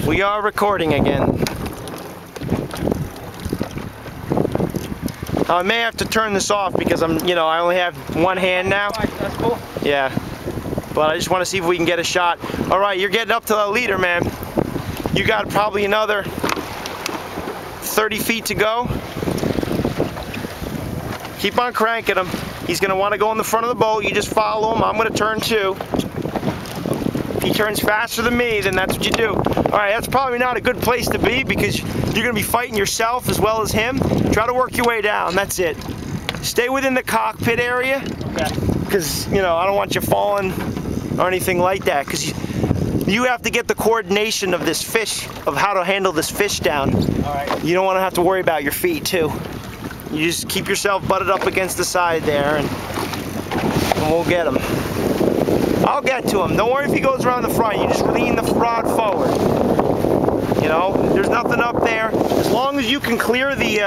We are recording again. I may have to turn this off because I only have one hand now. That's cool. Yeah. But I just want to see if we can get a shot. All right, you're getting up to the leader, man. You got probably another 30 feet to go. Keep on cranking him. He's going to want to go in the front of the boat. You just follow him. I'm going to turn too. If he turns faster than me, then that's what you do. All right, that's probably not a good place to be because you're going to be fighting yourself as well as him. Try to work your way down. That's it. Stay within the cockpit area. Okay. Because, I don't want you falling or anything like that. Because you have to get the coordination of this fish, of how to handle this fish down. All right. You don't want to have to worry about your feet, too. You just keep yourself butted up against the side there, and we'll get him. I'll get to him. Don't worry if he goes around the front. You just lean the rod forward. There's nothing up there. As long as you can clear the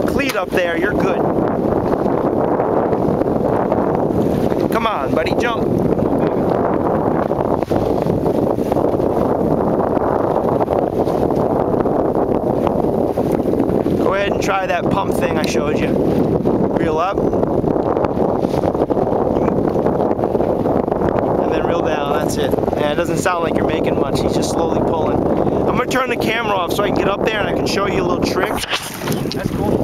cleat up there, you're good. Come on, buddy, jump. Go ahead and try that pump thing I showed you. Reel up. And then reel down, that's it. Yeah, it doesn't sound like you're making much, he's just slowly pulling. I'm gonna turn the camera off so I can get up there and I can show you a little trick. That's cool.